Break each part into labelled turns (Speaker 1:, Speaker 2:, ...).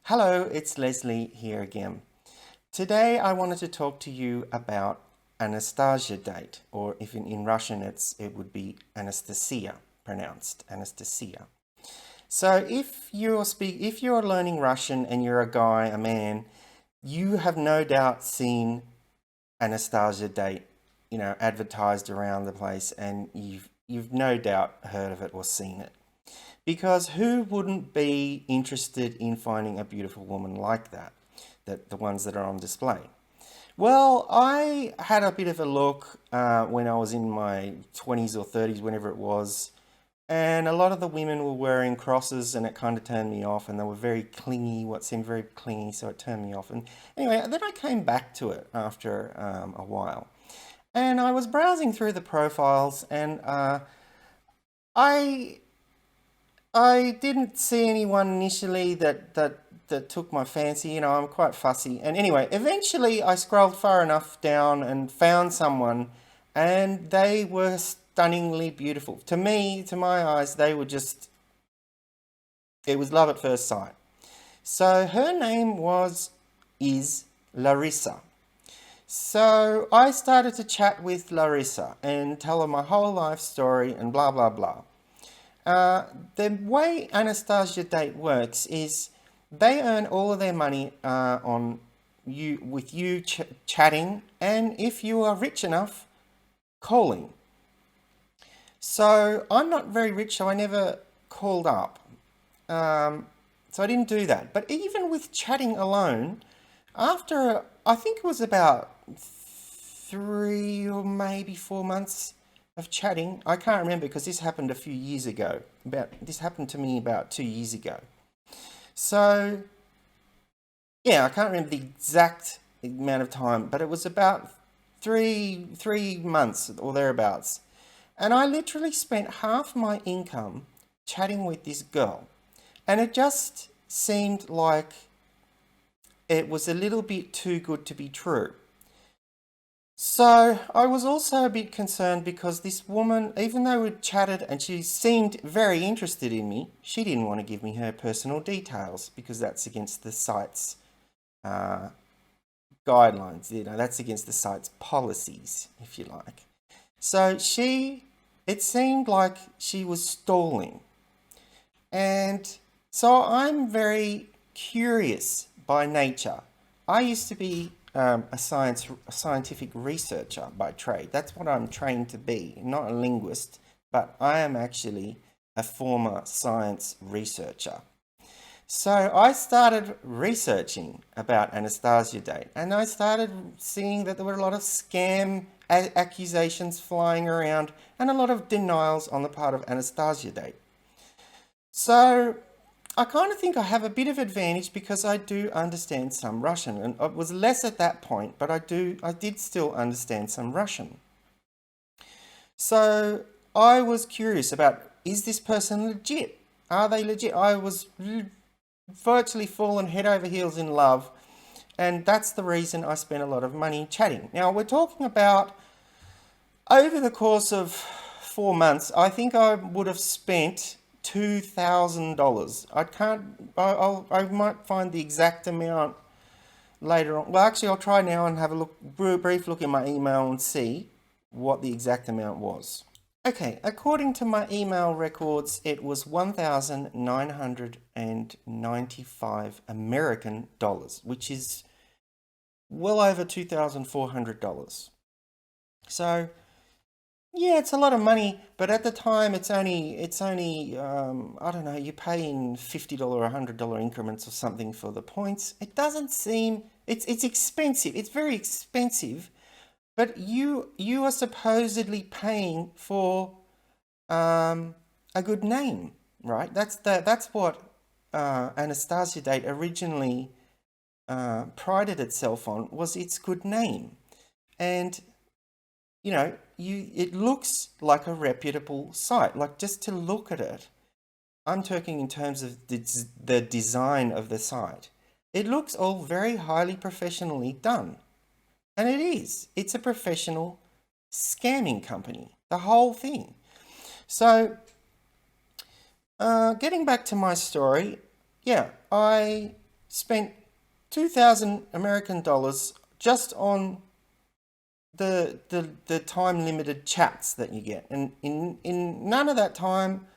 Speaker 1: Hello, it's Leslie here again. Today I wanted to talk to you about Anastasiadate, or if in Russian it would be Anastasia, pronounced Anastasia. So if you're learning Russian and you're a guy, a man, you have no doubt seen Anastasiadate, advertised around the place, and you've no doubt heard of it or seen it. Because who wouldn't be interested in finding a beautiful woman like that? The ones that are on display. Well, I had a bit of a look when I was in my 20s or 30s, whenever it was, and a lot of the women were wearing crosses, and it kind of turned me off, and they were very clingy, what seemed very clingy, so it turned me off. And anyway, then I came back to it after a while, and I was browsing through the profiles, and I I didn't see anyone initially that took my fancy. I'm quite fussy. And anyway, eventually I scrolled far enough down and found someone, and they were stunningly beautiful. To me, to my eyes, it was love at first sight. So her name is Larissa. So I started to chat with Larissa and tell her my whole life story and blah, blah, blah. The way Anastasiadate works is they earn all of their money on you chatting, and if you are rich enough, calling. So I'm not very rich, so I never called up. So I didn't do that. But even with chatting alone, after I think it was about 3 or maybe 4 months of chatting. I can't remember because this happened a few years ago. This happened to me about 2 years ago. So yeah, I can't remember the exact amount of time, but it was about three months or thereabouts. And I literally spent half my income chatting with this girl. And it just seemed like it was a little bit too good to be true. So I was also a bit concerned because this woman, even though we'd chatted and she seemed very interested in me, she didn't want to give me her personal details because that's against the site's guidelines. That's against the site's policies, if you like. So it seemed like she was stalling. And so I'm very curious by nature. I used to be a scientific researcher by trade. That's what I'm trained to be. Not a linguist, but I am actually a former science researcher. So I started researching about Anastasiadate, and I started seeing that there were a lot of scam accusations flying around and a lot of denials on the part of Anastasiadate. So I kind of think I have a bit of advantage because I do understand some Russian, and it was less at that point, but I did still understand some Russian. So I was curious about, is this person legit? Are they legit? I was virtually fallen head over heels in love, and that's the reason I spent a lot of money chatting. Now we're talking about over the course of 4 months, I think I would have spent $2,000. I might find the exact amount later on. Well, actually, I'll try now and have a brief look in my email and see what the exact amount was. Okay, according to my email records, it was 1,995 American dollars, which is well over $2,400. So yeah, it's a lot of money, but at the time it's only I don't know, you're paying $50 or $100 increments or something for the points. It doesn't seem it's expensive. It's very expensive, but you are supposedly paying for a good name, right? That's what Anastasiadate originally prided itself on, was its good name. And it looks like a reputable site. Like, just to look at it, I'm talking in terms of the design of the site. It looks all very highly professionally done. And it is. It's a professional scamming company, the whole thing. So, getting back to my story, yeah, I spent 2,000 American dollars just on the time limited chats that you get. And in none of that time,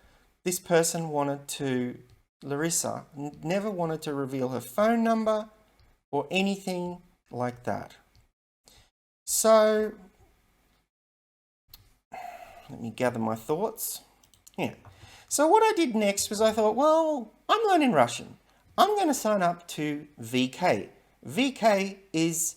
Speaker 1: this person Larissa never wanted to reveal her phone number or anything like that. So, let me gather my thoughts. Yeah. So what I did next was I thought, well, I'm learning Russian. I'm going to sign up to VK. VK is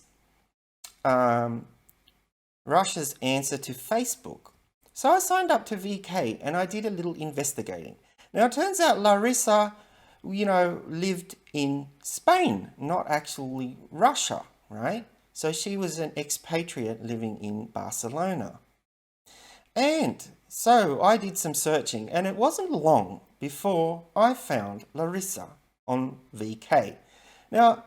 Speaker 1: Russia's answer to Facebook. So I signed up to VK and I did a little investigating. Now it turns out Larissa, lived in Spain, not actually Russia, right? So she was an expatriate living in Barcelona. And so I did some searching and it wasn't long before I found Larissa on VK. Now,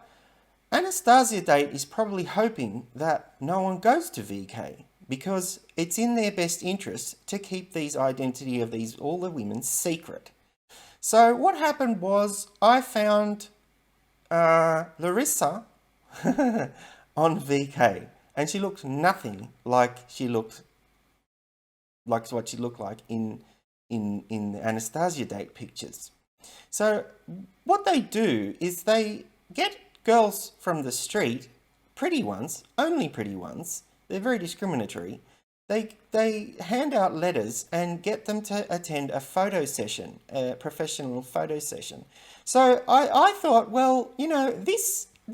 Speaker 1: Anastasiadate is probably hoping that no one goes to VK because it's in their best interest to keep these identity of all the women secret. So what happened was I found Larissa on VK and she looked nothing like what she looked like in the Anastasiadate pictures. So what they do is they get girls from the street, pretty ones, only pretty ones, they're very discriminatory, they hand out letters and get them to attend a photo session, a professional photo session. So I thought, well,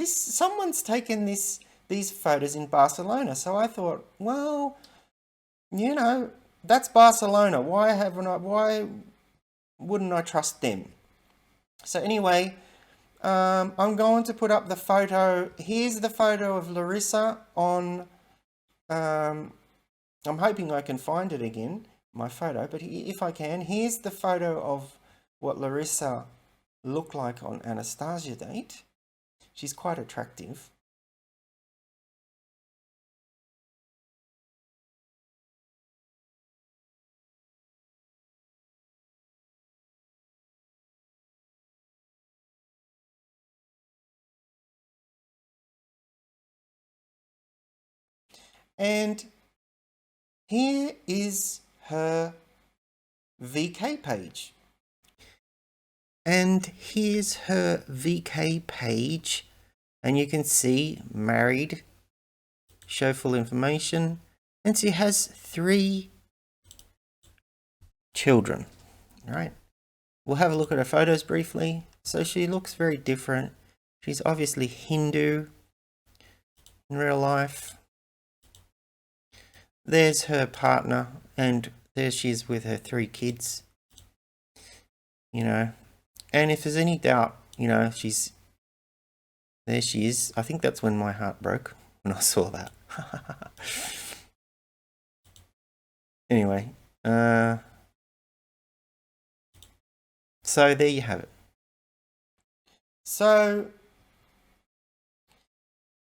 Speaker 1: someone's taken these photos in Barcelona. So I thought, well, that's Barcelona. Why wouldn't I trust them? So anyway, I'm going to put up the photo. Here's the photo of Larissa on, I'm hoping I can find it again, my photo, but if I can, here's the photo of what Larissa looked like on Anastasiadate. She's quite attractive. And here is her VK page. And here's her VK page. And you can see married, show full information. And she has 3 children, right? We'll have a look at her photos briefly. So she looks very different. She's obviously Hindu in real life. There's her partner, and there she is with her 3 kids. And if there's any doubt, there she is. I think that's when my heart broke, when I saw that. Anyway, so there you have it. So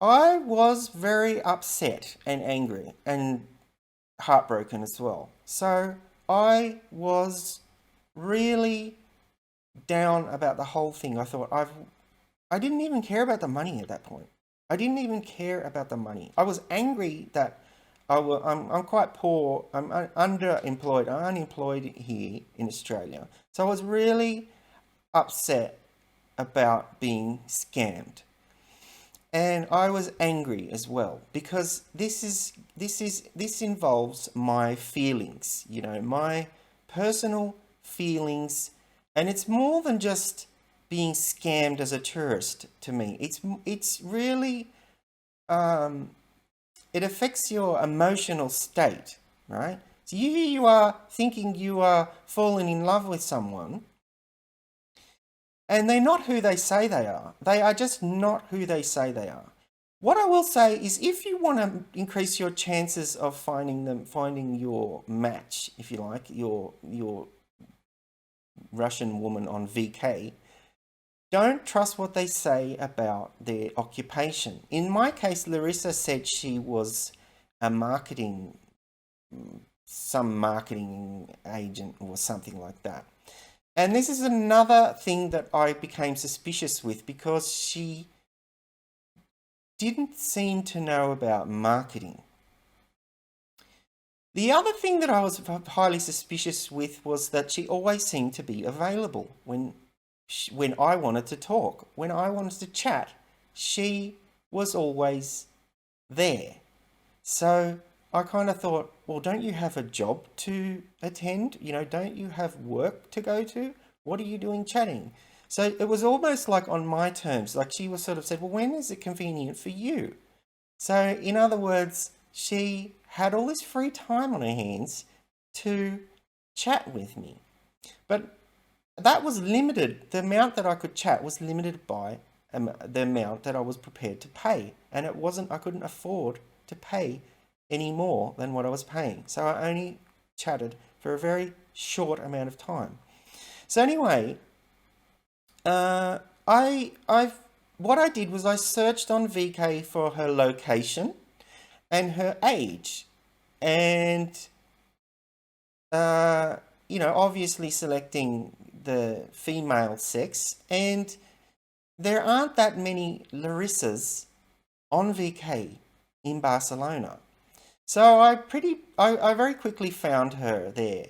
Speaker 1: I was very upset and angry and heartbroken as well. So I was really down about the whole thing. I thought I didn't even care about the money at that point. I didn't even care about the money. I was angry that I'm quite poor. I'm underemployed. I'm unemployed here in Australia. So I was really upset about being scammed. And I was angry as well because this involves my feelings, my personal feelings, and it's more than just being scammed as a tourist to me. It's really it affects your emotional state, right? So you are thinking you are falling in love with someone, and they're not who they say they are. They are just not who they say they are. What I will say is if you want to increase your chances of finding your match, if you like, your Russian woman on VK, don't trust what they say about their occupation. In my case, Larissa said she was some marketing agent or something like that. And this is another thing that I became suspicious with, because she didn't seem to know about marketing. The other thing that I was highly suspicious with was that she always seemed to be available when I wanted to talk, when I wanted to chat. She was always there. So I kind of thought, well, don't you have a job to attend? You know, don't you have work to go to? What are you doing chatting? So it was almost like on my terms, like she was sort of said, well, when is it convenient for you? So in other words, she had all this free time on her hands to chat with me. But that was limited. The amount that I could chat was limited by the amount that I was prepared to pay. And it wasn't, I couldn't afford to pay any more than what I was paying. So I only chatted for a very short amount of time. So anyway, what I did was I searched on VK for her location and her age, and you know, obviously selecting the female sex, and there aren't that many Larissas on VK in Barcelona. So I very quickly found her there.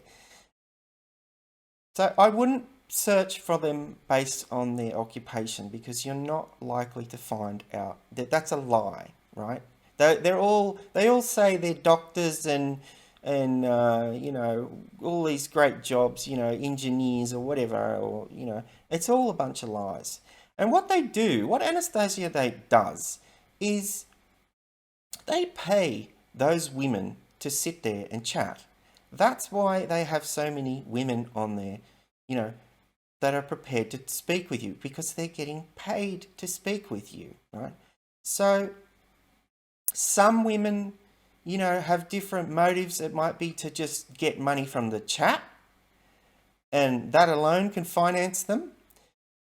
Speaker 1: So I wouldn't search for them based on their occupation, because you're not likely to find out that that's a lie, right? They all say they're doctors and you know, all these great jobs, you know, engineers or whatever, or you know, it's all a bunch of lies. And what they do, what Anastasiadate does, is they pay those women to sit there and chat. That's why they have so many women on there, you know, that are prepared to speak with you, because they're getting paid to speak with you, right? So some women, you know, have different motives. It might be to just get money from the chat, and that alone can finance them,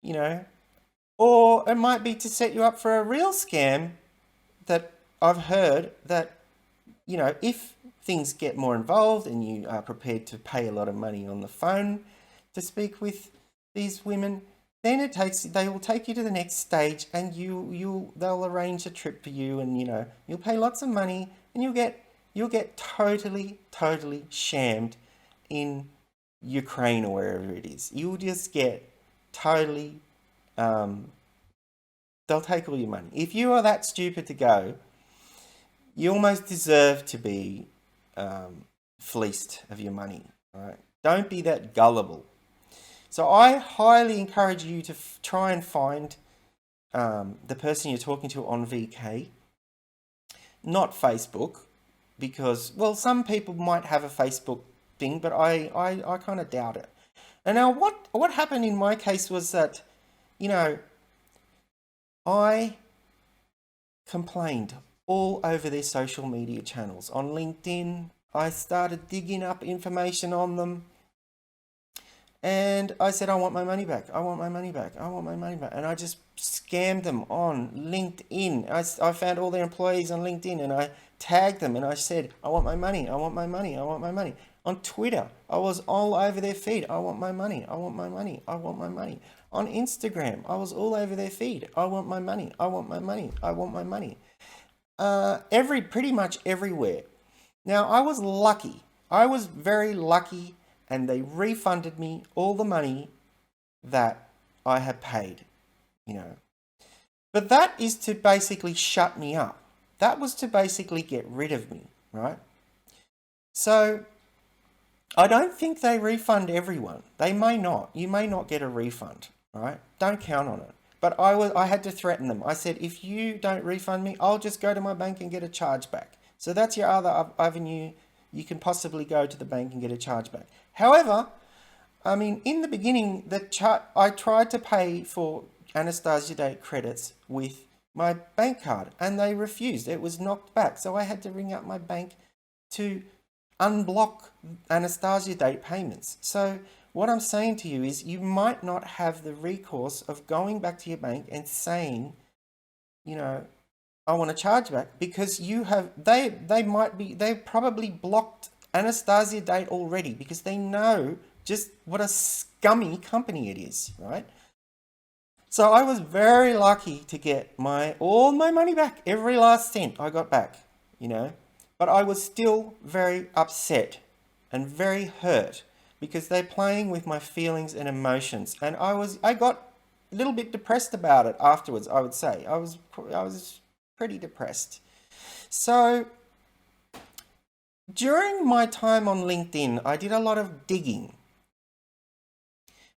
Speaker 1: you know, or it might be to set you up for a real scam that I've heard that, you know, if things get more involved and you are prepared to pay a lot of money on the phone to speak with these women, then they will take you to the next stage, and they'll arrange a trip for you, and you know, you'll pay lots of money, and you'll get totally shammed in Ukraine or wherever it is. You'll just get totally they'll take all your money. If you are that stupid to go, you almost deserve to be fleeced of your money, right? Don't be that gullible. So I highly encourage you to try and find the person you're talking to on VK, not Facebook, because, well, some people might have a Facebook thing, but I kind of doubt it. And now what happened in my case was that, you know, I complained all over their social media channels. On LinkedIn, I started digging up information on them. And I said, I want my money back. I want my money back. I want my money back. And I just scammed them on LinkedIn. I found all their employees on LinkedIn, and I tagged them, and I said, I want my money. I want my money. I want my money. On Twitter, I was all over their feed. I want my money. I want my money. I want my money. On Instagram, I was all over their feed. I want my money. I want my money. I want my money. Pretty much everywhere. Now, I was lucky. I was very lucky, and they refunded me all the money that I had paid, you know. But that is to basically shut me up. That was to basically get rid of me, right? So I don't think they refund everyone. They may not. You may not get a refund, right? Don't count on it. But I had to threaten them. I said, if you don't refund me, I'll just go to my bank and get a charge back. So that's your other avenue. You can possibly go to the bank and get a charge back. However, I mean, in the beginning, I tried to pay for Anastasiadate credits with my bank card, and they refused. It was knocked back. So I had to ring up my bank to unblock Anastasiadate payments. So what I'm saying to you is, you might not have the recourse of going back to your bank and saying, you know, I want a charge back, because they probably blocked Anastasiadate already, because they know Just what a scummy company it is, right? So I was very lucky to get all my money back, every last cent I got back, you know. But I was still very upset and very hurt because they're playing with my feelings and emotions, and I got a little bit depressed about it afterwards. I would say I was pretty depressed. So during my time on LinkedIn, I did a lot of digging.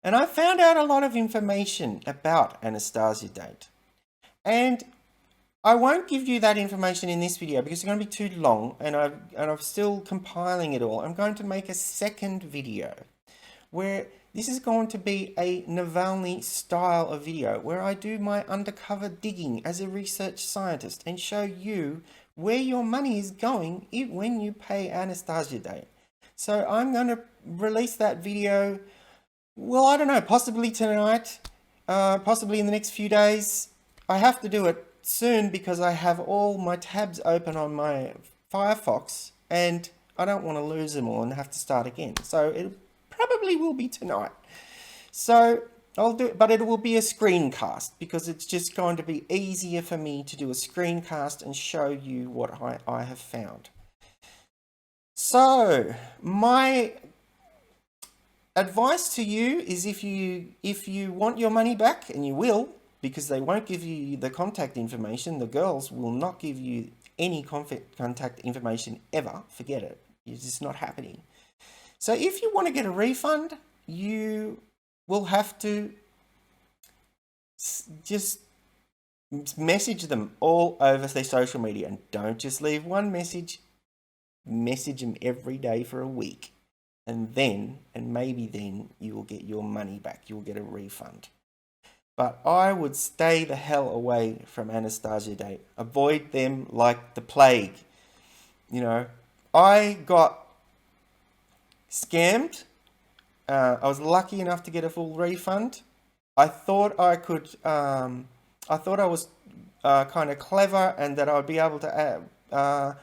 Speaker 1: And I found out a lot of information about Anastasiadate. And I won't give you that information in this video because it's going to be too long, and I'm still compiling it all. I'm going to make a second video where this is going to be a Navalny style of video where I do my undercover digging as a research scientist and show you where your money is going when you pay Anastasiadate. So I'm going to release that video, well, I don't know, possibly tonight, possibly in the next few days. I have to do it soon because I have all my tabs open on my Firefox and I don't want to lose them all and have to start again. So it probably will be tonight. So I'll do it, but it will be a screencast because it's just going to be easier for me to do a screencast and show you what I have found. So my advice to you is if you want your money back, and you will, because they won't give you the contact information, the girls will not give you any contact information ever, forget it, it's just not happening. So if you want to get a refund, you will have to just message them all over their social media, and don't just leave one message them every day for a week. And maybe then you will get your money back. You will get a refund. But I would stay the hell away from Anastasiadate. Avoid them like the plague. You know, I got scammed. I was lucky enough to get a full refund. I thought I could. I thought I was kind of clever and that I'd be able to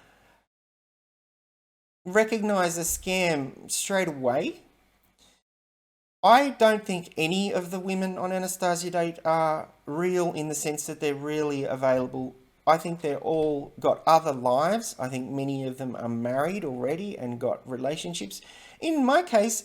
Speaker 1: recognize a scam straight away. I don't think any of the women on Anastasiadate are real in the sense that they're really available. I think they're all got other lives. I think many of them are married already and got relationships. In my case,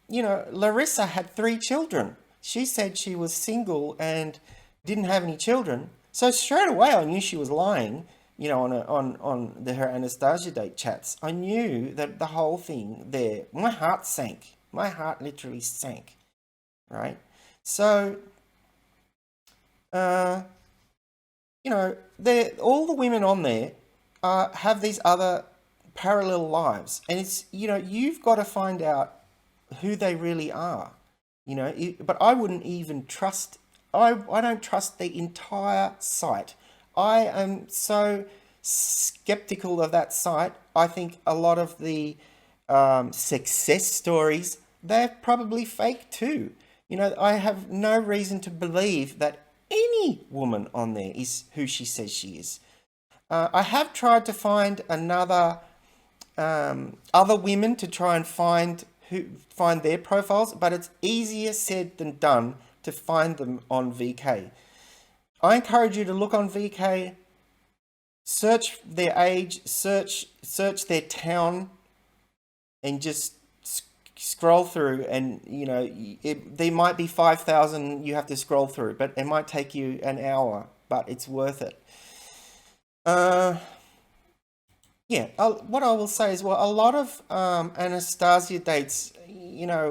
Speaker 1: Larissa had 3 children. She said she was single and didn't have any children. So straight away I knew she was lying. You know, on her Anastasiadate chats, I knew that the whole thing there, my heart sank. My heart literally sank, right? So, all the women on there have these other parallel lives, and it's, you've got to find out who they really are, but I wouldn't even trust, I don't trust the entire site. I am so skeptical of that site. I think a lot of the success stories, they're probably fake too. I have no reason to believe that any woman on there is who she says she is. I have tried to find other women to try and find their profiles, but it's easier said than done to find them on VK. I encourage you to look on VK, search their age, search their town, and just scroll through, and there might be 5,000 you have to scroll through, but it might take you an hour, but it's worth it. What I will say is, well, a lot of Anastasiadate's,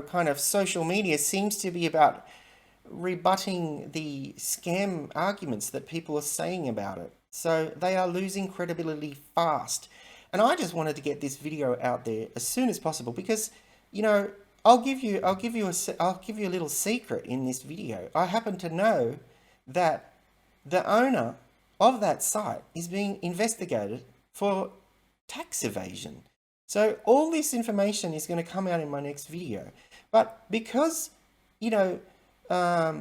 Speaker 1: kind of social media seems to be about rebutting the scam arguments that people are saying about it. So they are losing credibility fast. And I just wanted to get this video out there as soon as possible because, I'll give you a little secret in this video. I happen to know that the owner of that site is being investigated for tax evasion. So all this information is going to come out in my next video. But because, I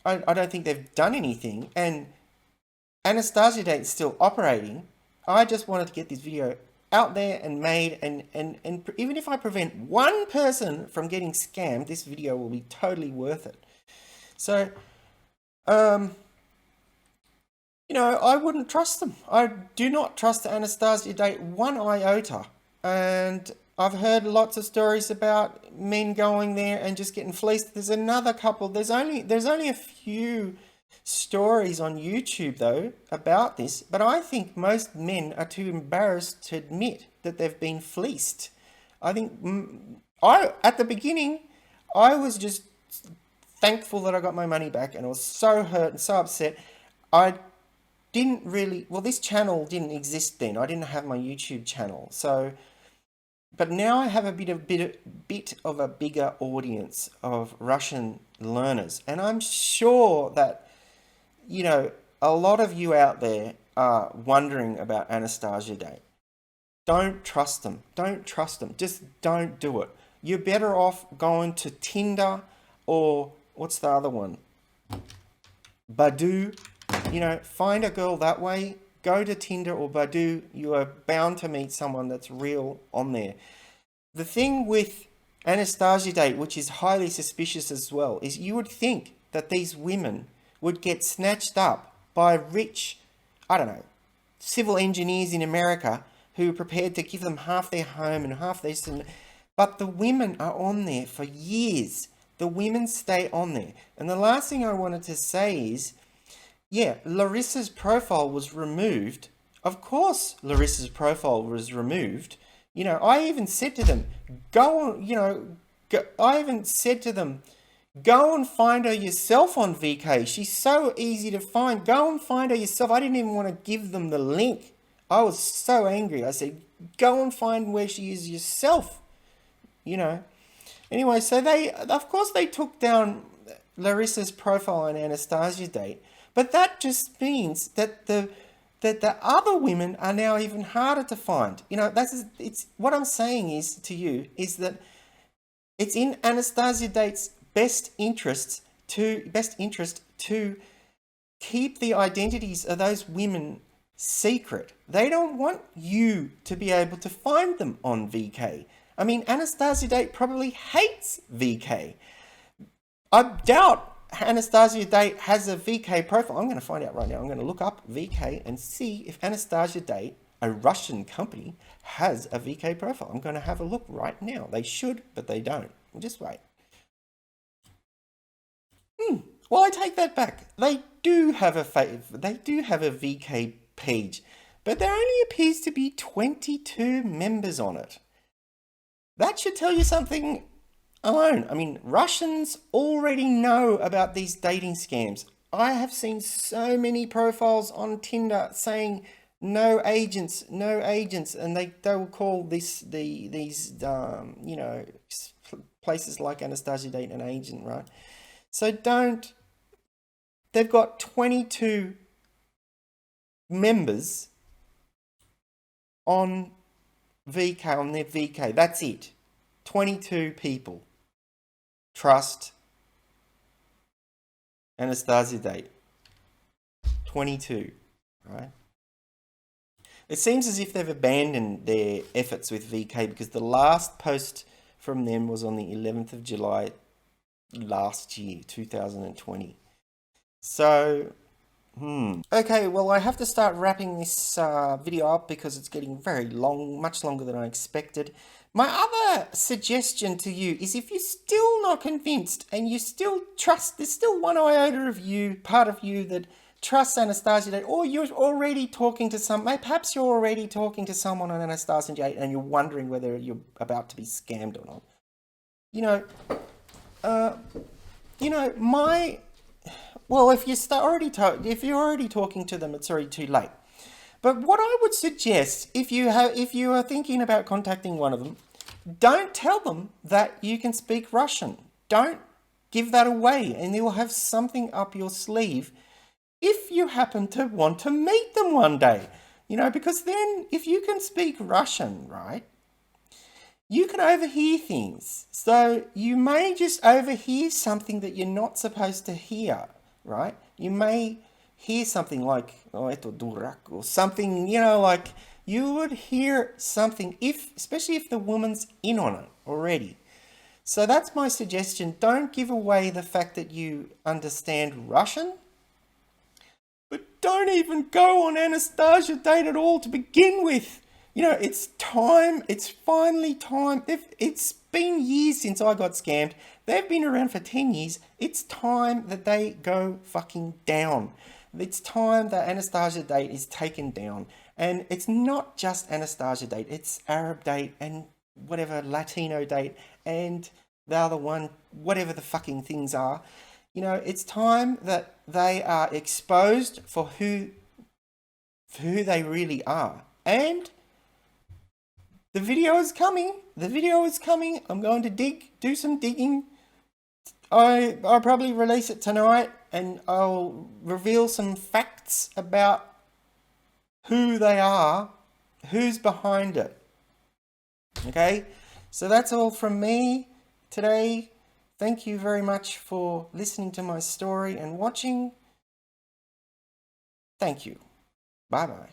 Speaker 1: don't think they've done anything, and Anastasiadate is still operating, I just wanted to get this video out there and made, and even if I prevent one person from getting scammed, this video will be totally worth it. So, you know, I wouldn't trust them. I do not trust the Anastasiadate one iota. And I've heard lots of stories about men going there and just getting fleeced. There's another couple. There's only a few stories on YouTube though about this, but I think most men are too embarrassed to admit that they've been fleeced. I think at the beginning I was just thankful that I got my money back, and I was so hurt and so upset. I didn't really, well, this channel didn't exist then. I didn't have my YouTube channel, so, but now I have a bit of a bigger audience of Russian learners, and I'm sure that, you know, a lot of you out there are wondering about Anastasiadate. Don't trust them. Don't trust them. Just don't do it. You're better off going to Tinder, or what's the other one? Badoo. You know, find a girl that way. Go to Tinder or Badoo. You are bound to meet someone that's real on there. The thing with Anastasiadate, which is highly suspicious as well, is you would think that these women would get snatched up by rich, I don't know, civil engineers in America who are prepared to give them half their home and half their... But the women are on there for years. The women stay on there. And the last thing I wanted to say is, yeah, Larissa's profile was removed. Of course Larissa's profile was removed. You know, I even said to them, go and find her yourself on VK. She's so easy to find. Go and find her yourself. I didn't even want to give them the link. I was so angry. I said, go and find where she is yourself. You know. Anyway, so of course they took down Larissa's profile on Anastasiadate. But that just means that the other women are now even harder to find. You know, it's what I'm saying is to you is that it's in Anastasiadate's best interest to keep the identities of those women secret. They don't want you to be able to find them on VK. I mean, Anastasiadate probably hates VK. I doubt Anastasiadate has a VK profile. I'm going to find out right now. I'm going to look up VK and see if Anastasiadate, a Russian company, has a VK profile. I'm going to have a look right now. They should, but they don't. Just wait. Well, I take that back. They do have a VK page, but there only appears to be 22 members on it. That should tell you something alone. I mean, Russians already know about these dating scams. I have seen so many profiles on Tinder saying no agents, and they will call these you know, places like Anastasiadate an agent, right? So they've got 22 members on VK, on their VK. That's it. 22 people. Trust Anastasiadate. 22, right? It seems as if they've abandoned their efforts with VK, because the last post from them was on the 11th of July last year, 2020. So, okay, well, I have to start wrapping this video up because it's getting very long, much longer than I expected. My other suggestion to you is, if you're still not convinced and you still trust, there's still one iota of you, part of you, that trusts Anastasiadate, or you're already talking to perhaps you're already talking to someone on Anastasiadate and you're wondering whether you're about to be scammed or not. Well, if you're already talking to them, it's already too late. But what I would suggest, if you are thinking about contacting one of them, don't tell them that you can speak Russian. Don't give that away, and you'll have something up your sleeve if you happen to want to meet them one day. You know, because then if you can speak Russian, right, you can overhear things. So you may just overhear something that you're not supposed to hear, right? You may hear something like "Oh, eto durak" or something, you know, like you would hear something, especially if the woman's in on it already. So that's my suggestion. Don't give away the fact that you understand Russian, but don't even go on Anastasiadate at all to begin with. You know, it's time. It's finally time. It's been years since I got scammed. They've been around for 10 years. It's time that they go fucking down. It's time that Anastasiadate is taken down. And it's not just Anastasiadate. It's ArabDate and whatever, Latino date, and the other one, whatever the fucking things are. You know, it's time that they are exposed for who they really are. And the video is coming. The video is coming. I'm going to do some digging. I'll probably release it tonight, and I'll reveal some facts about who they are, who's behind it. Okay, so that's all from me today. Thank you very much for listening to my story and watching. Thank you. Bye-bye.